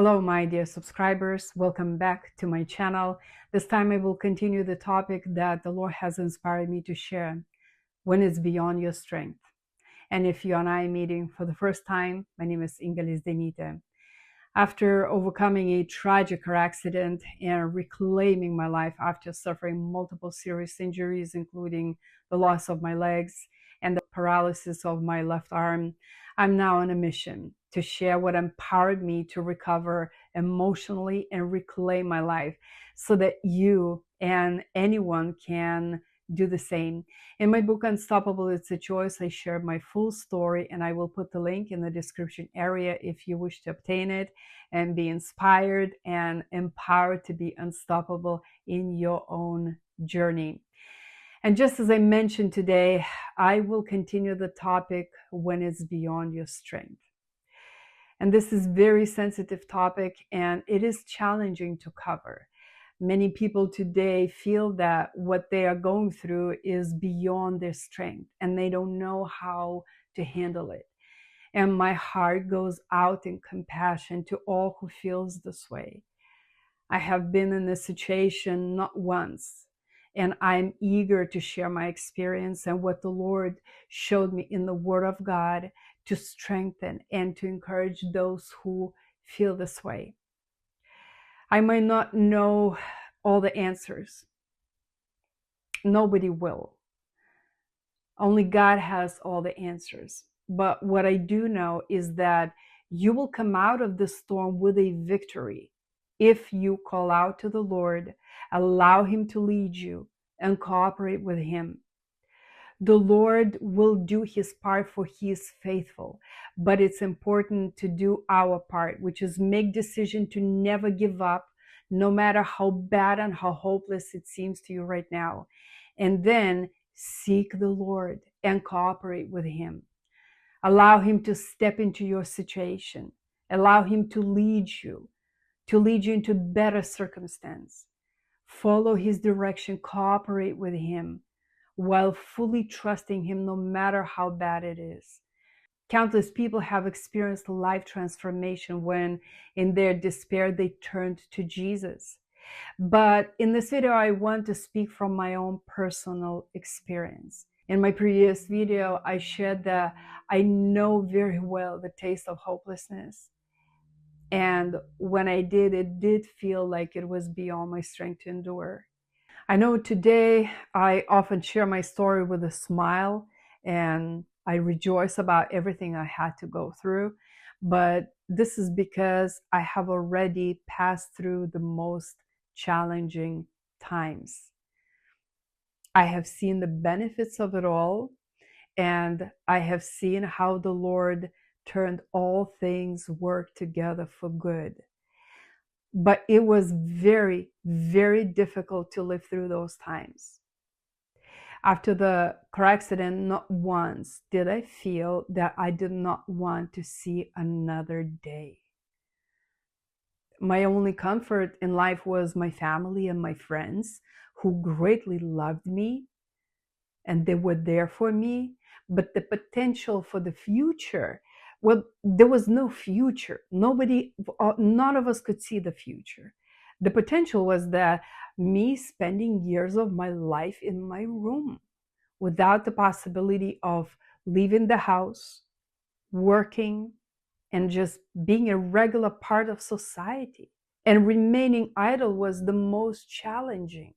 Hello, my dear subscribers. Welcome back to my channel. This time I will continue the topic that the Lord has inspired me to share, when it's beyond your strength. And if you and I are meeting for the first time, my name is Daryti. After overcoming a tragic car accident and reclaiming my life after suffering multiple serious injuries, including the loss of my legs and the paralysis of my left arm, I'm now on a mission to share what empowered me to recover emotionally and reclaim my life so that you and anyone can do the same. In my book, Unstoppable, It's a Choice, I share my full story, and I will put the link in the description area if you wish to obtain it and be inspired and empowered to be unstoppable in your own journey. And just as I mentioned today, I will continue the topic when it's beyond your strength. And this is a very sensitive topic, and it is challenging to cover. Many people today feel that what they are going through is beyond their strength, and they don't know how to handle it. And my heart goes out in compassion to all who feels this way. I have been in this situation not once, and I'm eager to share my experience and what the Lord showed me in the Word of God to strengthen and to encourage those who feel this way. I might not know all the answers. Nobody will. Only God has all the answers. But what I do know is that you will come out of this storm with a victory if you call out to the Lord, allow Him to lead you, and cooperate with Him. The Lord will do His part, for He is faithful. But it's important to do our part, which is make decision to never give up, no matter how bad and how hopeless it seems to you right now. And then seek the Lord and cooperate with Him. Allow Him to step into your situation. Allow Him to lead you into better circumstance. Follow His direction, cooperate with Him, while fully trusting Him no matter how bad it is. Countless people have experienced life transformation when, in their despair, they turned to Jesus. But in this video, I want to speak from my own personal experience. In my previous video, I shared that I know very well the taste of hopelessness. And when I did, it did feel like it was beyond my strength to endure. I know today I often share my story with a smile, and I rejoice about everything I had to go through. But this is because I have already passed through the most challenging times. I have seen the benefits of it all, and I have seen how the Lord turned all things work together for good. But it was very, very difficult to live through those times. After the car accident, not once did I feel that I did not want to see another day. My only comfort in life was my family and my friends, who greatly loved me, and they were there for me. But the potential for the future, well, there was no future. None of us could see the future. The potential was that me spending years of my life in my room without the possibility of leaving the house, working, and just being a regular part of society. And remaining idle was the most challenging.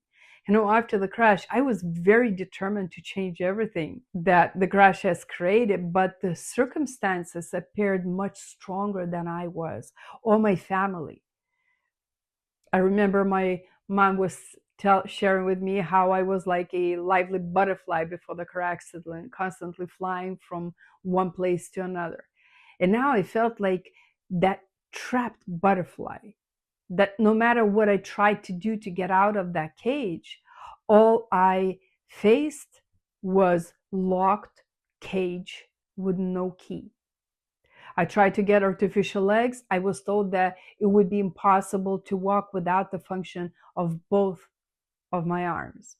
You know, after the crash, I was very determined to change everything that the crash has created, but the circumstances appeared much stronger than I was, or my family. I remember my mom was sharing with me how I was like a lively butterfly before the car accident, constantly flying from one place to another. And now I felt like that trapped butterfly, that no matter what I tried to do to get out of that cage, all I faced was locked cage with no key. I tried to get artificial legs. I was told that it would be impossible to walk without the function of both of my arms.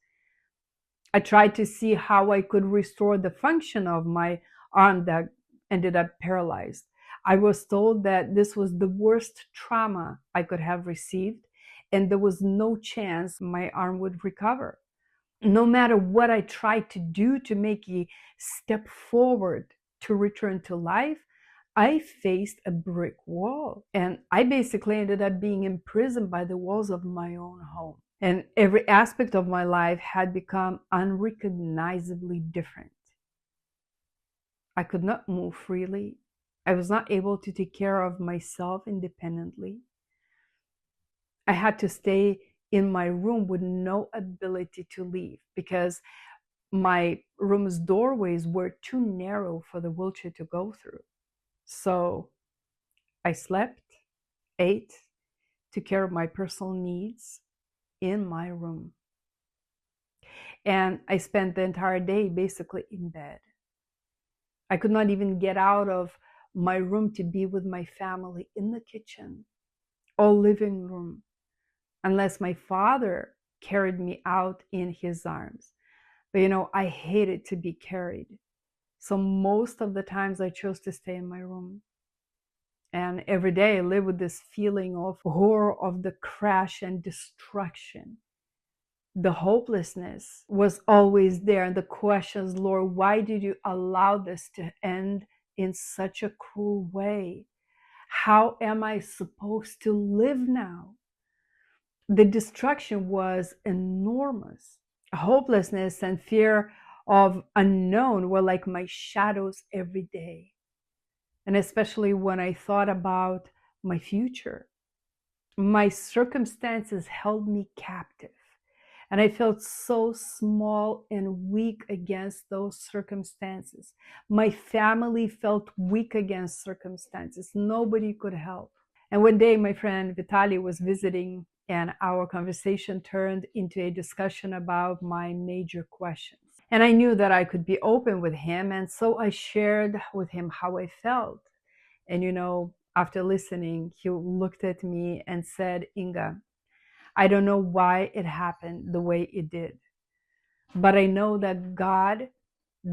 I tried to see how I could restore the function of my arm that ended up paralyzed. I was told that this was the worst trauma I could have received, and there was no chance my arm would recover. No matter what I tried to do to make a step forward to return to life, I faced a brick wall. And I basically ended up being imprisoned by the walls of my own home. And every aspect of my life had become unrecognizably different. I could not move freely. I was not able to take care of myself independently. I had to stay in my room with no ability to leave because my room's doorways were too narrow for the wheelchair to go through. So I slept, ate, took care of my personal needs in my room. And I spent the entire day basically in bed. I could not even get out of my room to be with my family in the kitchen or living room unless my father carried me out in his arms. But I hated to be carried. So most of the times I chose to stay in my room. And every day I live with this feeling of horror of the crash and destruction. The hopelessness was always there. And the questions, Lord, why did you allow this to end in such a cruel way? How am I supposed to live now? The destruction was enormous. Hopelessness and fear of unknown were like my shadows every day. And especially when I thought about my future, my circumstances held me captive. And I felt so small and weak against those circumstances. My family felt weak against circumstances. Nobody could help. And one day my friend Vitaly was visiting, and our conversation turned into a discussion about my major questions. And I knew that I could be open with him, and so I shared with him how I felt. And after listening, he looked at me and said, Inga, I don't know why it happened the way it did, but I know that God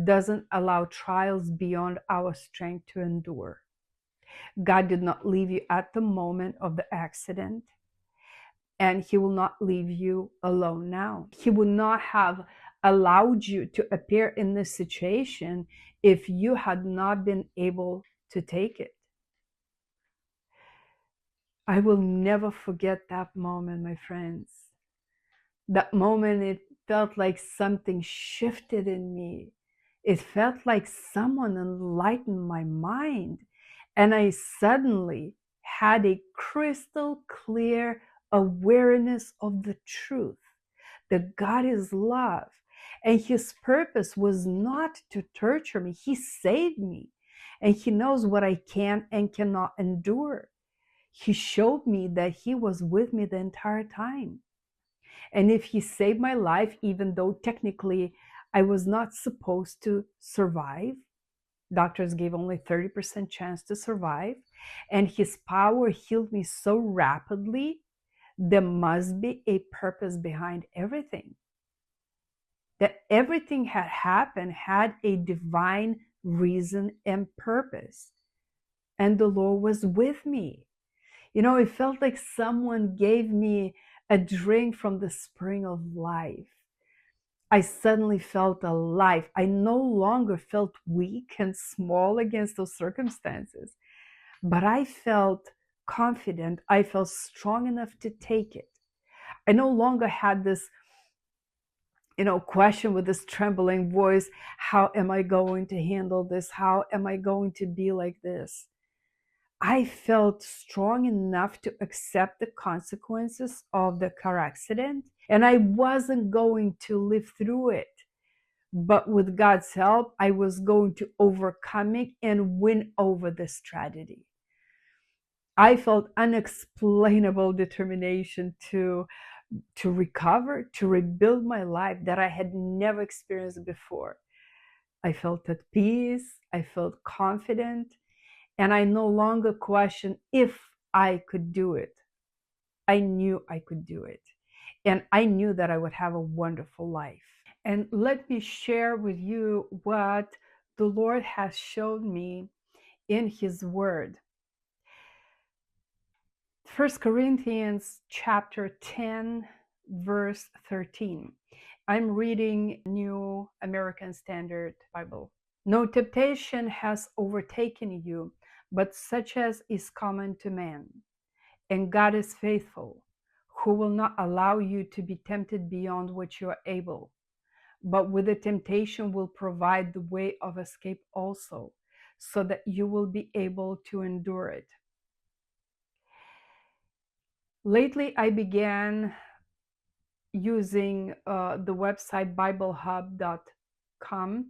doesn't allow trials beyond our strength to endure. God did not leave you at the moment of the accident, and He will not leave you alone now. He would not have allowed you to appear in this situation if you had not been able to take it. I will never forget that moment, my friends. That moment, it felt like something shifted in me. It felt like someone enlightened my mind. And I suddenly had a crystal clear awareness of the truth that God is love. And His purpose was not to torture me. He saved me. And He knows what I can and cannot endure. He showed me that He was with me the entire time. And if He saved my life, even though technically I was not supposed to survive, doctors gave only 30% chance to survive, and His power healed me so rapidly, there must be a purpose behind everything. That everything had happened had a divine reason and purpose. And the Lord was with me. It felt like someone gave me a drink from the spring of life. I suddenly felt alive. I no longer felt weak and small against those circumstances, but I felt confident. I felt strong enough to take it. I no longer had this, question with this trembling voice. How am I going to handle this? How am I going to be like this? I felt strong enough to accept the consequences of the car accident, and I wasn't going to live through it. But with God's help, I was going to overcome it and win over this tragedy. I felt unexplainable determination to recover, to rebuild my life that I had never experienced before. I felt at peace, I felt confident, and I no longer questioned if I could do it. I knew I could do it. And I knew that I would have a wonderful life. And let me share with you what the Lord has shown me in his word. 1 Corinthians chapter 10, verse 13. I'm reading New American Standard Bible. No temptation has overtaken you, but such as is common to man. And God is faithful, who will not allow you to be tempted beyond what you are able, but with the temptation will provide the way of escape also, so that you will be able to endure it. Lately, I began using the website BibleHub.com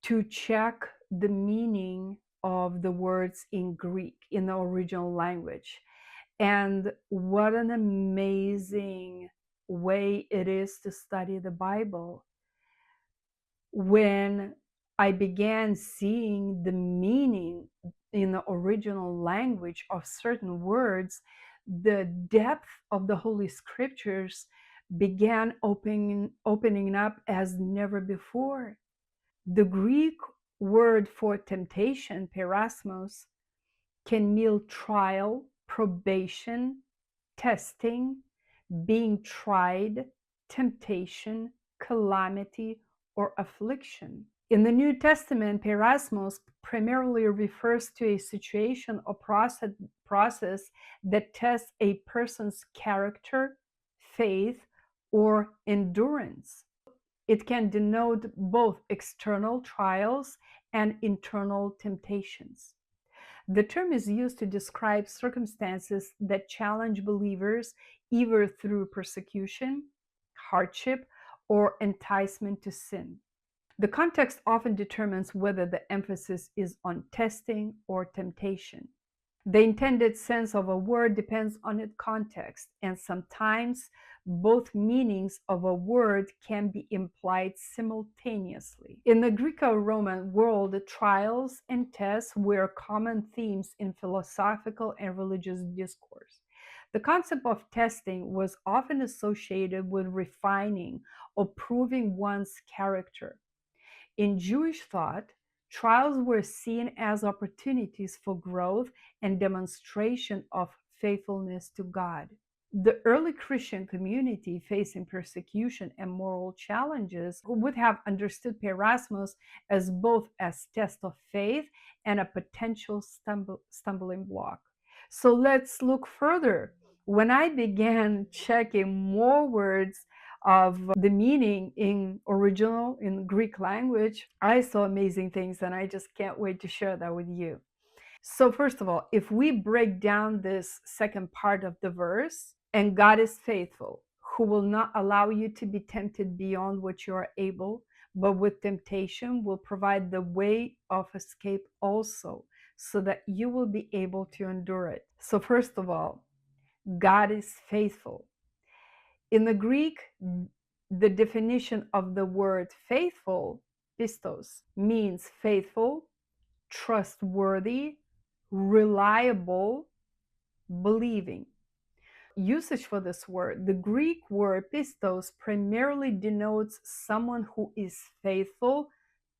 to check the meaning of the words in Greek, in the original language. And what an amazing way it is to study the Bible. When I began seeing the meaning in the original language of certain words, the depth of the Holy Scriptures began opening up as never before. The Greek word for temptation, perasmos, can mean trial, probation, testing, being tried, temptation, calamity, or affliction. In the New Testament, perasmos primarily refers to a situation or process that tests a person's character, faith, or endurance. It can denote both external trials and internal temptations. The term is used to describe circumstances that challenge believers either through persecution, hardship, or enticement to sin. The context often determines whether the emphasis is on testing or temptation. The intended sense of a word depends on its context, and sometimes both meanings of a word can be implied simultaneously. In the Greco-Roman world, trials and tests were common themes in philosophical and religious discourse. The concept of testing was often associated with refining or proving one's character. In Jewish thought, trials were seen as opportunities for growth and demonstration of faithfulness to God. The early Christian community facing persecution and moral challenges would have understood perasmos as both a test of faith and a potential stumbling block. So let's look further. When I began checking more words of the meaning in original, in Greek language, I saw amazing things, and I just can't wait to share that with you. So first of all, if we break down this second part of the verse, and God is faithful, who will not allow you to be tempted beyond what you are able, but with temptation will provide the way of escape also, so that you will be able to endure it. So first of all, God is faithful. In the Greek, the definition of the word faithful, pistos, means faithful, trustworthy, reliable, believing. Usage for this word, the Greek word pistos primarily denotes someone who is faithful,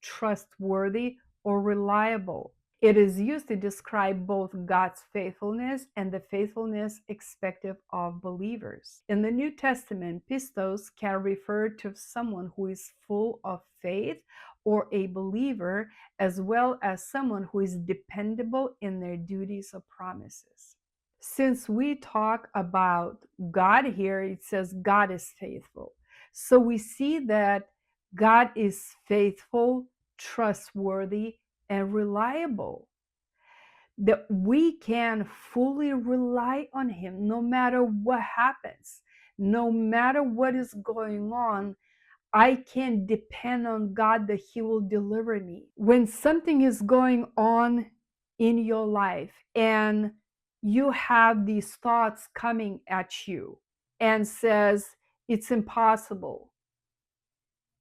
trustworthy, or reliable. It is used to describe both God's faithfulness and the faithfulness expected of believers. In the New Testament, pistos can refer to someone who is full of faith or a believer, as well as someone who is dependable in their duties or promises. Since we talk about God here, it says God is faithful. So we see that God is faithful, trustworthy, and reliable. That we can fully rely on Him no matter what happens, no matter what is going on. I can depend on God that He will deliver me. When something is going on in your life and you have these thoughts coming at you and says, it's impossible,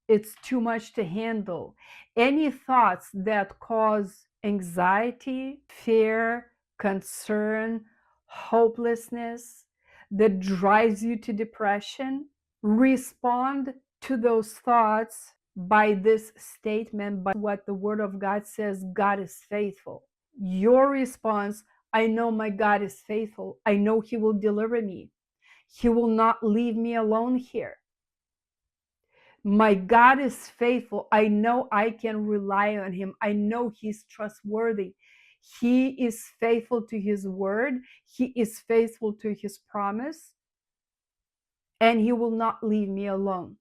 it's too much to handle. Any thoughts that cause anxiety, fear, concern, hopelessness, that drives you to depression, respond to those thoughts by this statement, by what the Word of God says: God is faithful. Your response, I know my God is faithful. I know He will deliver me. He will not leave me alone here. My God is faithful. I know I can rely on Him. I know He's trustworthy. He is faithful to His word. He is faithful to His promise. And He will not leave me alone.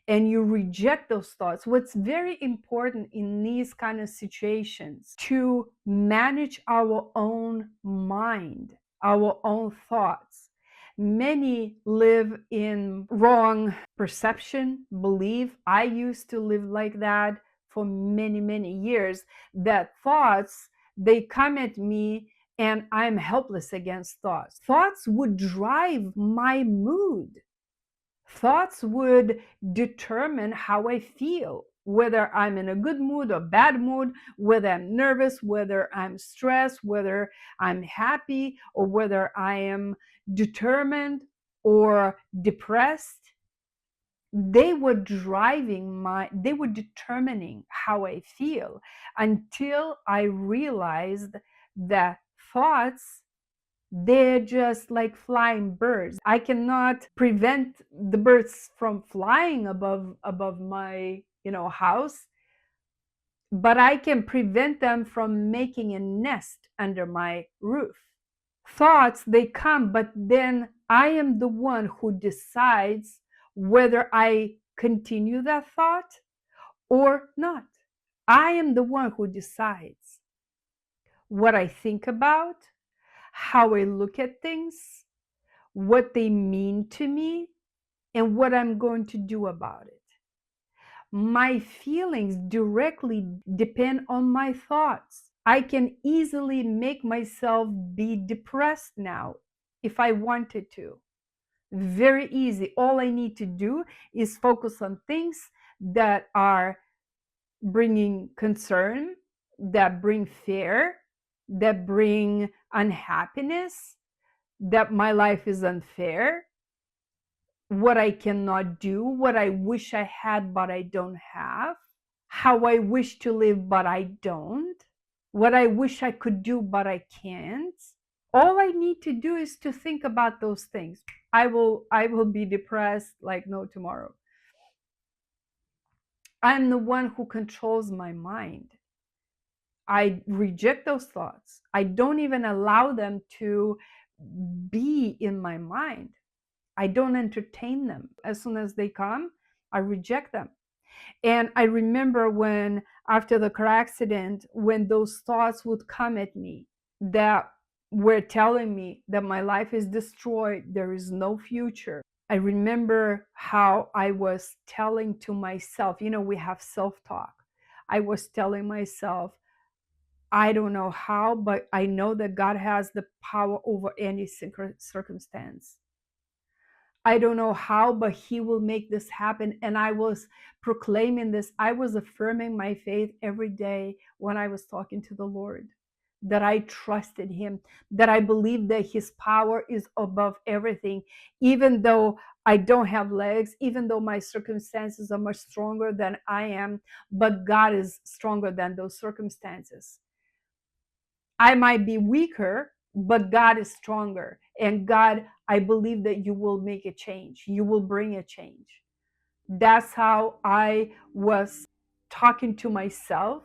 And you reject those thoughts. What's very important in these kind of situations, to manage our own mind, our own thoughts. Many live in wrong perception, belief. I used to live like that for many, many years, that thoughts, they come at me and I'm helpless against thoughts. Thoughts would drive my mood. Thoughts would determine how I feel, whether I'm in a good mood or bad mood, whether I'm nervous, whether I'm stressed, whether I'm happy, or whether I am determined or depressed. They were determining how I feel, until I realized that thoughts, they're just like flying birds. I cannot prevent the birds from flying above my, house, but I can prevent them from making a nest under my roof. Thoughts, they come, but then I am the one who decides whether I continue that thought or not. I am the one who decides what I think about, how I look at things, what they mean to me, and what I'm going to do about it. My feelings directly depend on my thoughts. I can easily make myself be depressed now if I wanted to. Very easy. All I need to do is focus on things that are bringing concern, that bring fear, that bring unhappiness, that my life is unfair, what I cannot do, what I wish I had but I don't have, how I wish to live but I don't, what I wish I could do but I can't. All I need to do is to think about those things. I will be depressed like no tomorrow. I'm the one who controls my mind. I reject those thoughts. I don't even allow them to be in my mind. I don't entertain them. As soon as they come, I reject them. And I remember when, after the car accident, when those thoughts would come at me that were telling me that my life is destroyed, there is no future. I remember how I was telling to myself, we have self-talk. I was telling myself, I don't know how, but I know that God has the power over any circumstance. I don't know how, but He will make this happen. And I was proclaiming this. I was affirming my faith every day when I was talking to the Lord, that I trusted Him, that I believed that His power is above everything, even though I don't have legs, even though my circumstances are much stronger than I am, but God is stronger than those circumstances. I might be weaker, but God is stronger. And God, I believe that you will make a change. You will bring a change. That's how I was talking to myself.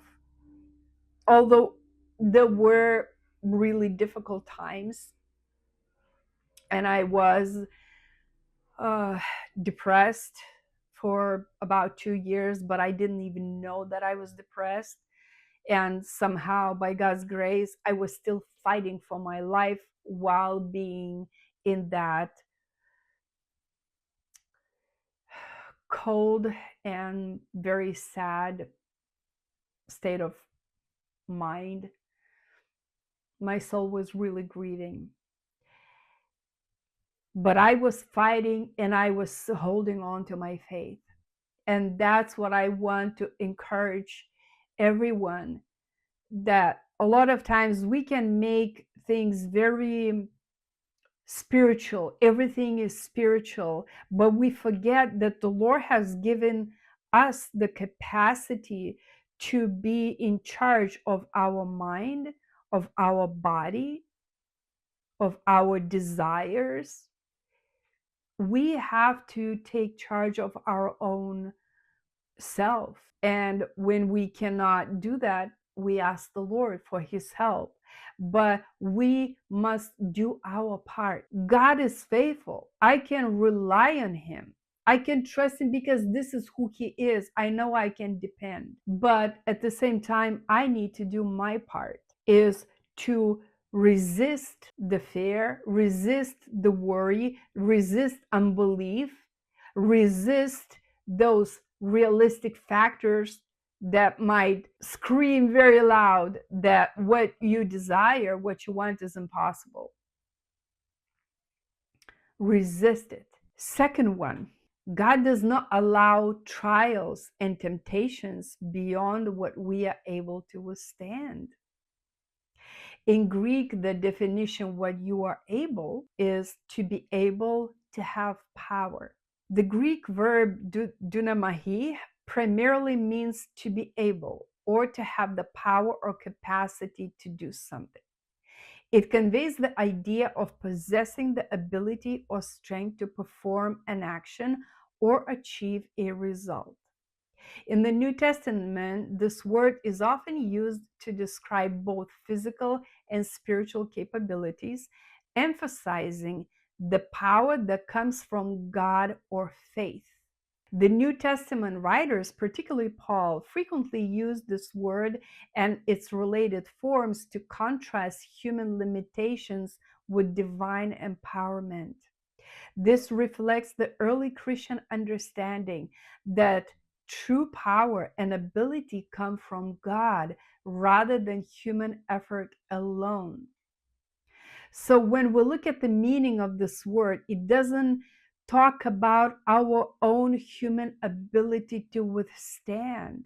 Although there were really difficult times, and I was depressed for about 2 years, but I didn't even know that I was depressed. And somehow, by God's grace, I was still fighting for my life while being in that cold and very sad state of mind. My soul was really grieving. But I was fighting and I was holding on to my faith. And that's what I want to encourage everyone, that a lot of times we can make things very spiritual. Everything is spiritual, but we forget that the Lord has given us the capacity to be in charge of our mind, of our body, of our desires. We have to take charge of our own self. And when we cannot do that, we ask the Lord for his help. But we must do our part. God is faithful. I can rely on him. I can trust him because this is who he is. I know I can depend. But at the same time, I need to do my part, is to resist the fear, resist the worry, resist unbelief, resist those realistic factors that might scream very loud that what you desire, what you want is impossible. Resist it. Second one, God does not allow trials and temptations beyond what we are able to withstand. In Greek, the definition what you are able is to be able to have power. The Greek verb dunamahi primarily means to be able or to have the power or capacity to do something. It conveys the idea of possessing the ability or strength to perform an action or achieve a result. In the New Testament, this word is often used to describe both physical and spiritual capabilities, emphasizing the power that comes from God or faith. The New Testament writers, particularly Paul, frequently use this word and its related forms to contrast human limitations with divine empowerment. This reflects the early Christian understanding that true power and ability come from God rather than human effort alone. So when we look at the meaning of this word, it doesn't talk about our own human ability to withstand.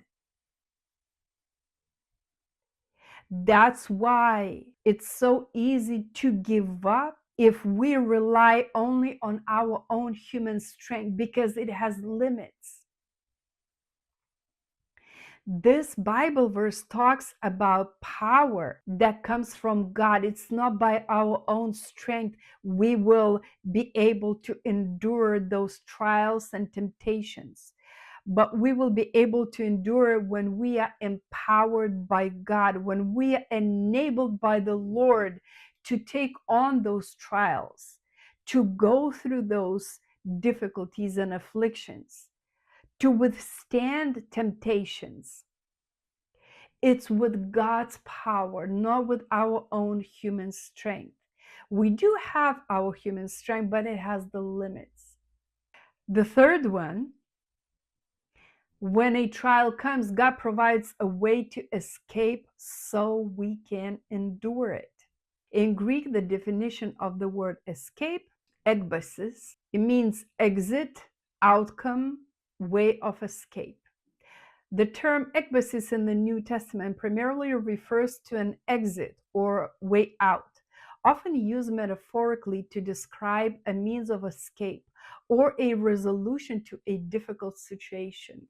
That's why it's so easy to give up if we rely only on our own human strength, because it has limits. This Bible verse talks about power that comes from God. It's not by our own strength we will be able to endure those trials and temptations, but we will be able to endure when we are empowered by God, when we are enabled by the Lord to take on those trials, to go through those difficulties and afflictions, to withstand temptations. It's with God's power, not with our own human strength. We do have our human strength, but it has the limits. The third one, when a trial comes, God provides a way to escape so we can endure it. In Greek, the definition of the word escape, ekbasis, it means exit, outcome, way of escape. The term ekbasis in the New Testament primarily refers to an exit or way out, often used metaphorically to describe a means of escape or a resolution to a difficult situation.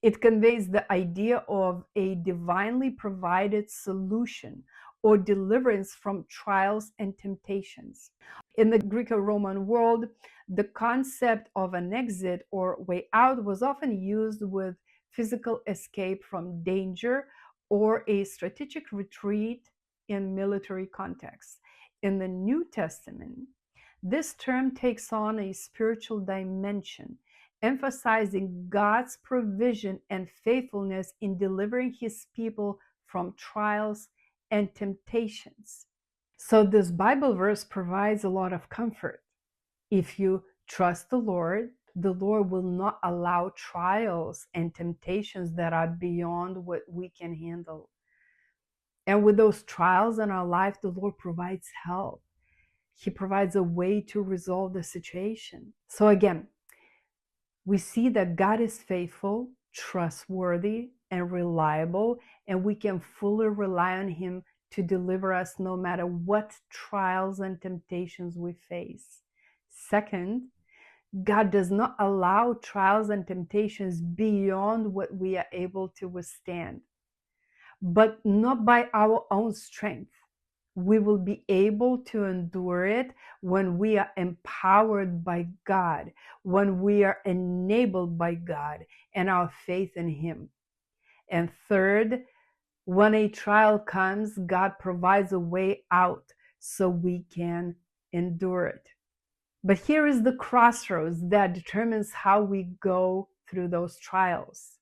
It conveys the idea of a divinely provided solution or deliverance from trials and temptations. In the Greco-Roman world, the concept of an exit or way out was often used with physical escape from danger or a strategic retreat in military contexts. In the New Testament, this term takes on a spiritual dimension, emphasizing God's provision and faithfulness in delivering his people from trials and temptations. So this Bible verse provides a lot of comfort. If you trust the Lord will not allow trials and temptations that are beyond what we can handle. And with those trials in our life, the Lord provides help. He provides a way to resolve the situation. So again, we see that God is faithful, trustworthy, and reliable, and we can fully rely on him to deliver us no matter what trials and temptations we face. Second, God does not allow trials and temptations beyond what we are able to withstand, but not by our own strength. We will be able to endure it when we are empowered by God, when we are enabled by God and our faith in Him. And third, when a trial comes, God provides a way out so we can endure it. But here is the crossroads that determines how we go through those trials.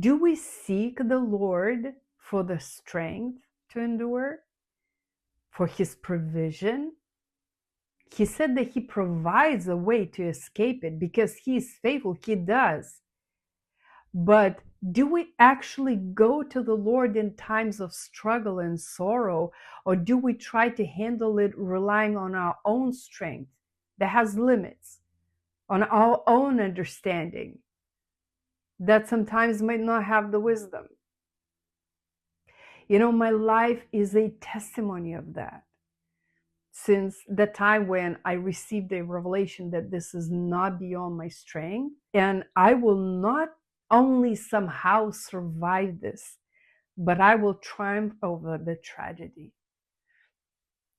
Do we seek the Lord for the strength to endure? For His provision? He said that He provides a way to escape it because He is faithful. He does. But do we actually go to the Lord in times of struggle and sorrow, or do we try to handle it relying on our own strength that has limits, on our own understanding that sometimes might not have the wisdom? You know, my life is a testimony of that. Since the time when I received a revelation that this is not beyond my strength, and I will not only somehow survive this, but I will triumph over the tragedy.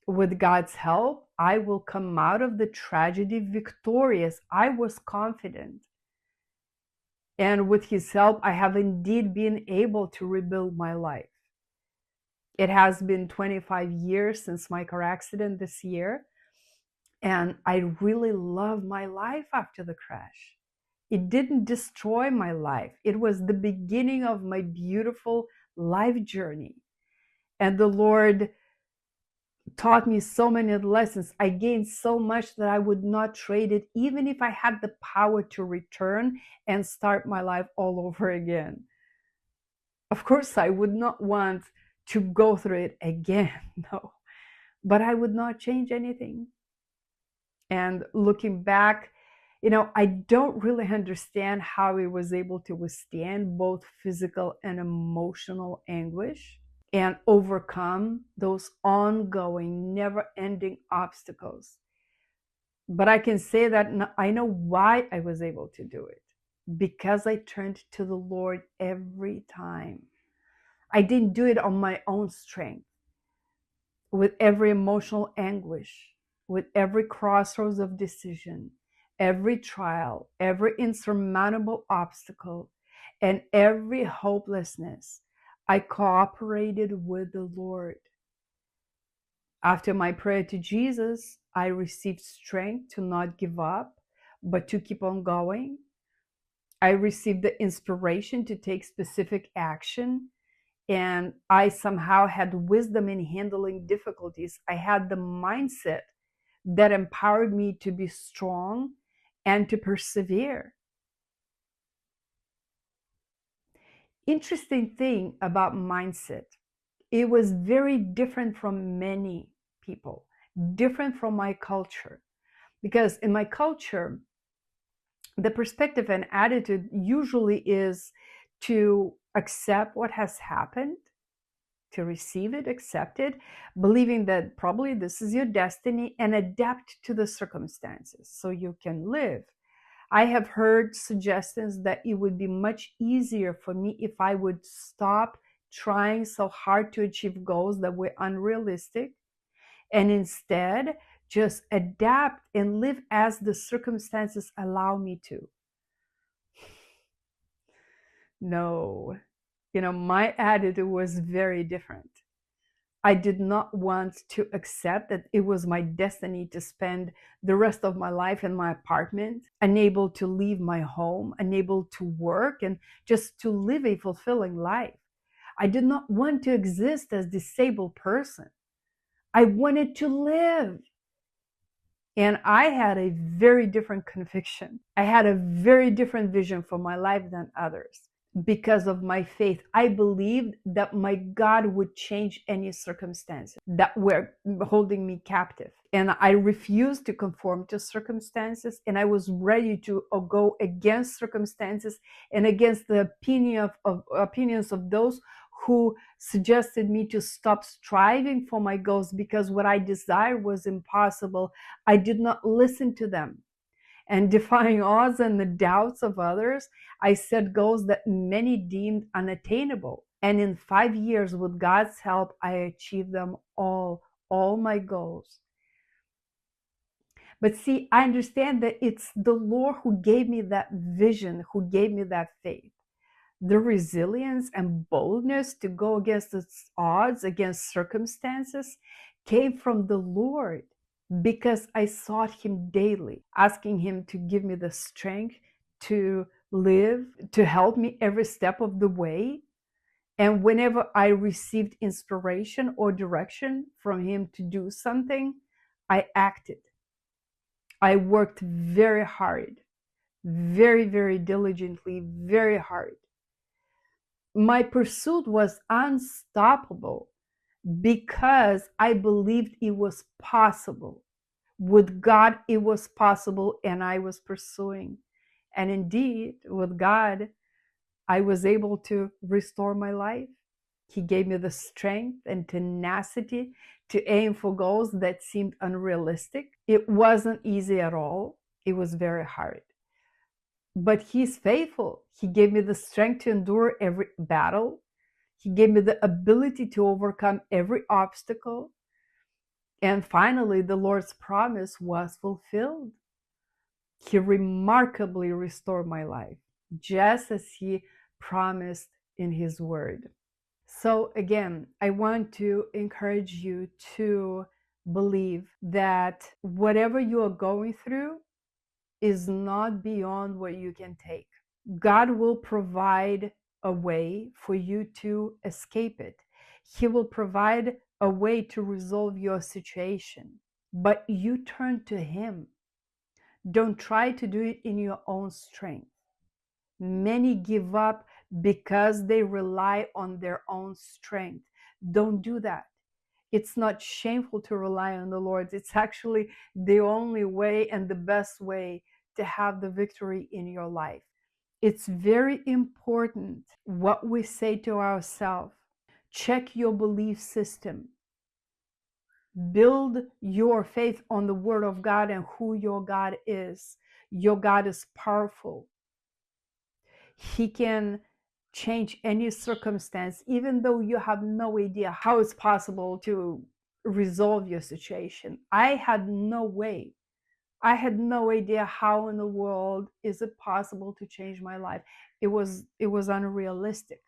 With God's help, I will come out of the tragedy victorious. I was confident. And with His help, I have indeed been able to rebuild my life. It has been 25 years since my car accident this year, and I really love my life after the crash. It didn't destroy my life. It was the beginning of my beautiful life journey. And the Lord taught me so many lessons. I gained so much that I would not trade it, even if I had the power to return and start my life all over again. Of course, I would not want to go through it again, no. But I would not change anything. And looking back, you know, I don't really understand how I was able to withstand both physical and emotional anguish and overcome those ongoing, never-ending obstacles. But I can say that I know why I was able to do it. Because I turned to the Lord every time. I didn't do it on my own strength. With every emotional anguish, with every crossroads of decision, every trial, every insurmountable obstacle, and every hopelessness, I cooperated with the Lord. After my prayer to Jesus, I received strength to not give up, but to keep on going. I received the inspiration to take specific action, and I somehow had wisdom in handling difficulties. I had the mindset that empowered me to be strong and to persevere. Interesting thing about mindset, it was very different from many people, different from my culture. Because in my culture, the perspective and attitude usually is to accept what has happened, to receive it, accept it, believing that probably this is your destiny, and adapt to the circumstances so you can live. I have heard suggestions that it would be much easier for me if I would stop trying so hard to achieve goals that were unrealistic and instead just adapt and live as the circumstances allow me to. No, you know, my attitude was very different. I did not want to accept that it was my destiny to spend the rest of my life in my apartment, unable to leave my home, unable to work, and just to live a fulfilling life. I did not want to exist as a disabled person. I wanted to live. And I had a very different conviction. I had a very different vision for my life than others. Because of my faith, I believed that my God would change any circumstances that were holding me captive. And I refused to conform to circumstances, and I was ready to go against circumstances and against the opinions of those who suggested me to stop striving for my goals because what I desired was impossible. I did not listen to them. And defying odds and the doubts of others, I set goals that many deemed unattainable. And in 5 years, with God's help, I achieved them all my goals. But see, I understand that it's the Lord who gave me that vision, who gave me that faith. The resilience and boldness to go against the odds, against circumstances, came from the Lord, because I sought Him daily, asking Him to give me the strength to live, to help me every step of the way. And whenever I received inspiration or direction from Him to do something, I acted. I worked very hard, very, very diligently, very hard. My pursuit was unstoppable because I believed it was possible. With God, it was possible, and I was pursuing. And indeed, with God, I was able to restore my life. He gave me the strength and tenacity to aim for goals that seemed unrealistic. It wasn't easy at all. It was very hard. But He's faithful. He gave me the strength to endure every battle. He gave me the ability to overcome every obstacle. And finally, the Lord's promise was fulfilled. He remarkably restored my life, just as He promised in His word. So again, I want to encourage you to believe that whatever you are going through is not beyond what you can take. God will provide a way for you to escape it. He will provide a way to resolve your situation, but you turn to Him. Don't try to do it in your own strength. Many give up because they rely on their own strength. Don't do that. It's not shameful to rely on the Lord. It's actually the only way and the best way to have the victory in your life. It's very important what we say to ourselves. Check your belief system. Build your faith on the Word of God and who your God is. Your God is powerful. He can change any circumstance, even though you have no idea how it's possible to resolve your situation. I had no way. I had no idea how in the world is it possible to change my life. It was unrealistic.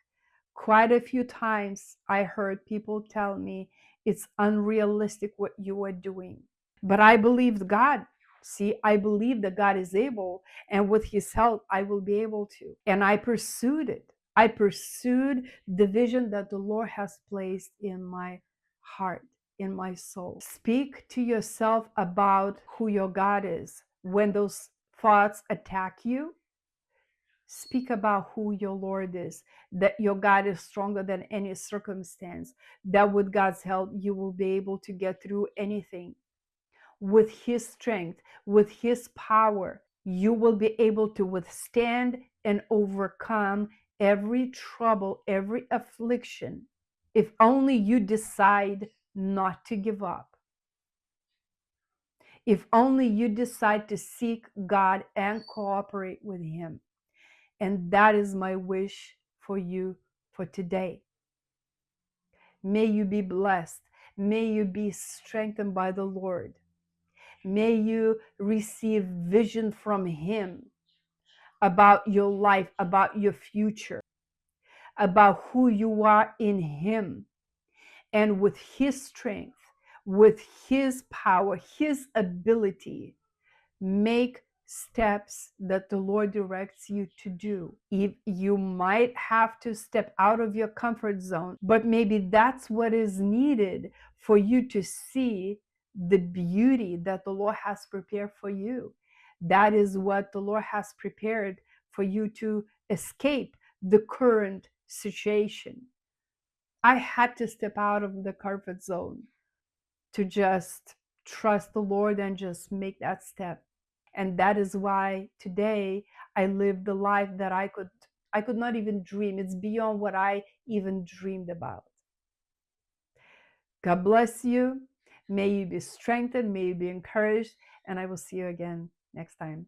Quite a few times I heard people tell me it's unrealistic what you are doing. But I believed God. See, I believe that God is able, and with His help, I will be able to. And I pursued it. I pursued the vision that the Lord has placed in my heart, in my soul. Speak to yourself about who your God is. When those thoughts attack you, speak about who your Lord is, that your God is stronger than any circumstance, that with God's help, you will be able to get through anything. With His strength, with His power, you will be able to withstand and overcome every trouble, every affliction, if only you decide not to give up. If only you decide to seek God and cooperate with Him. And that is my wish for you for today. May you be blessed. May you be strengthened by the Lord. May you receive vision from Him about your life, about your future, about who you are in Him. And with His strength, with His power, His ability, make steps that the Lord directs you to do. If you might have to step out of your comfort zone, but maybe that's what is needed for you to see the beauty that the Lord has prepared for you. That is what the Lord has prepared for you to escape the current situation. I had to step out of the comfort zone to just trust the Lord and just make that step. And that is why today I live the life that I could not even dream. It's beyond what I even dreamed about. God bless you. May you be strengthened. May you be encouraged. And I will see you again next time.